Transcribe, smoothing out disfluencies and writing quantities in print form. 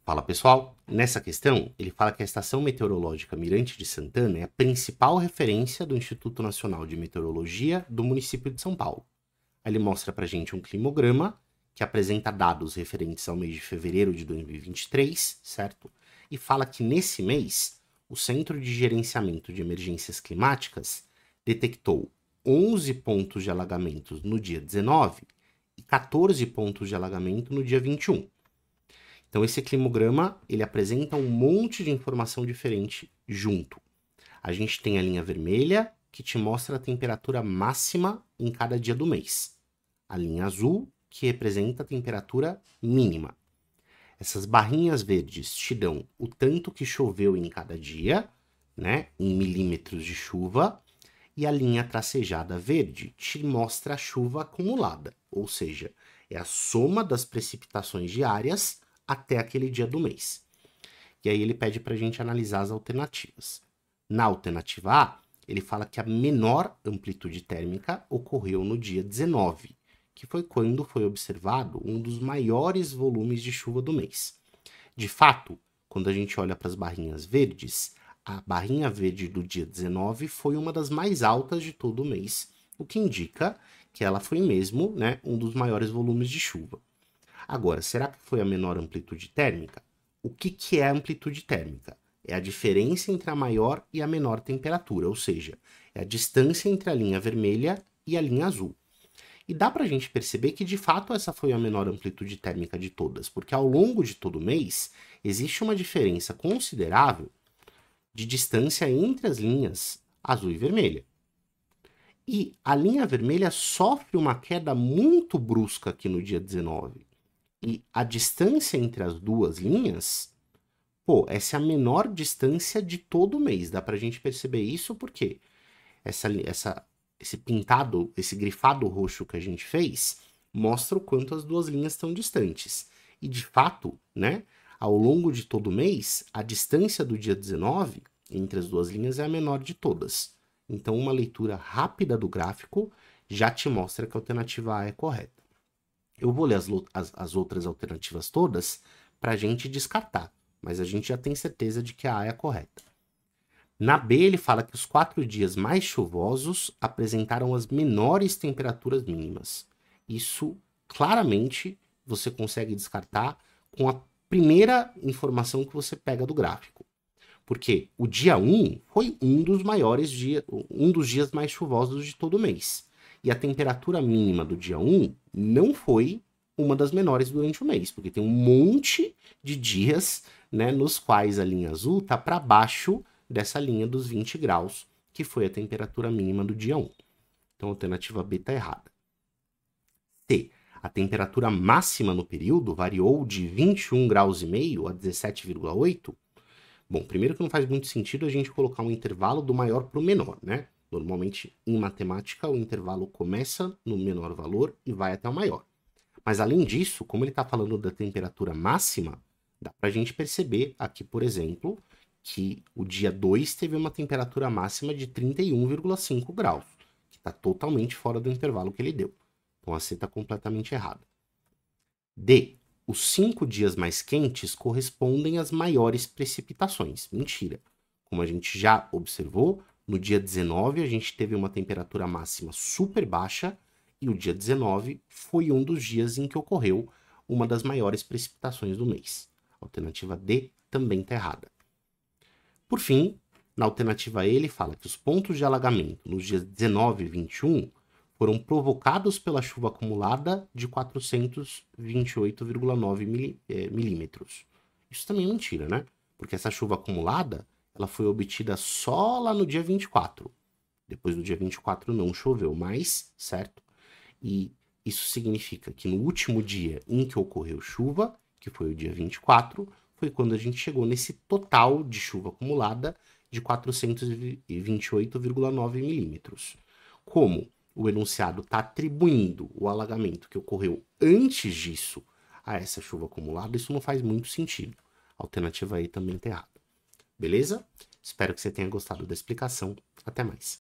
Fala pessoal, nessa questão ele fala que a Estação Meteorológica Mirante de Santana é a principal referência do Instituto Nacional de Meteorologia do município de São Paulo. Aí ele mostra pra gente um climograma que apresenta dados referentes ao mês de fevereiro de 2023, certo? E fala que nesse mês o Centro de Gerenciamento de Emergências Climáticas detectou 11 pontos de alagamentos no dia 19 e 14 pontos de alagamento no dia 21. Então, esse climograma, ele apresenta um monte de informação diferente junto. A gente tem a linha vermelha, que te mostra a temperatura máxima em cada dia do mês. A linha azul, que representa a temperatura mínima. Essas barrinhas verdes te dão o tanto que choveu em cada dia, né, em milímetros de chuva, e a linha tracejada verde te mostra a chuva acumulada, ou seja, é a soma das precipitações diárias até aquele dia do mês. E aí ele pede para a gente analisar as alternativas. Na alternativa A, ele fala que a menor amplitude térmica ocorreu no dia 19, que foi quando foi observado um dos maiores volumes de chuva do mês. De fato, quando a gente olha para as barrinhas verdes, a barrinha verde do dia 19 foi uma das mais altas de todo o mês, o que indica que ela foi mesmo, né, um dos maiores volumes de chuva. Agora, será que foi a menor amplitude térmica? O que é amplitude térmica? É a diferença entre a maior e a menor temperatura, ou seja, é a distância entre a linha vermelha e a linha azul. E dá para a gente perceber que, de fato, essa foi a menor amplitude térmica de todas, porque ao longo de todo o mês, existe uma diferença considerável de distância entre as linhas azul e vermelha. E a linha vermelha sofre uma queda muito brusca aqui no dia 19. E a distância entre as duas linhas, essa é a menor distância de todo o mês. Dá pra gente perceber isso porque esse pintado, esse grifado roxo que a gente fez, mostra o quanto as duas linhas estão distantes. E de fato, né, ao longo de todo o mês, a distância do dia 19 entre as duas linhas é a menor de todas. Então, uma leitura rápida do gráfico já te mostra que a alternativa A é correta. Eu vou ler as outras alternativas todas para a gente descartar, mas a gente já tem certeza de que a A é a correta. Na B, ele fala que os 4 dias mais chuvosos apresentaram as menores temperaturas mínimas. Isso, claramente, você consegue descartar com a primeira informação que você pega do gráfico. Porque o dia 1 foi um dos dias mais chuvosos de todo o mês. E a temperatura mínima do dia 1 não foi uma das menores durante o mês, porque tem um monte de dias, né, nos quais a linha azul está para baixo dessa linha dos 20 graus, que foi a temperatura mínima do dia 1. Então a alternativa B está errada. C. A temperatura máxima no período variou de 21 graus e meio a 17,8. Bom, primeiro que não faz muito sentido a gente colocar um intervalo do maior para o menor, né? Normalmente, em matemática, o intervalo começa no menor valor e vai até o maior. Mas, além disso, como ele está falando da temperatura máxima, dá para a gente perceber aqui, por exemplo, que o dia 2 teve uma temperatura máxima de 31,5 graus, que está totalmente fora do intervalo que ele deu. Então, a C está completamente errada. D. Os 5 dias mais quentes correspondem às maiores precipitações. Mentira. Como a gente já observou, no dia 19 a gente teve uma temperatura máxima super baixa e o dia 19 foi um dos dias em que ocorreu uma das maiores precipitações do mês. A alternativa D também está errada. Por fim, na alternativa E, ele fala que os pontos de alagamento nos dias 19 e 21 foram provocados pela chuva acumulada de 428,9 milímetros. Isso também é mentira, né? Porque essa chuva acumulada ela foi obtida só lá no dia 24. Depois do dia 24 não choveu mais, certo? E isso significa que no último dia em que ocorreu chuva, que foi o dia 24, foi quando a gente chegou nesse total de chuva acumulada de 428,9 milímetros. Como o enunciado está atribuindo o alagamento que ocorreu antes disso a essa chuva acumulada, isso não faz muito sentido. A alternativa aí também está errada. Beleza? Espero que você tenha gostado da explicação. Até mais.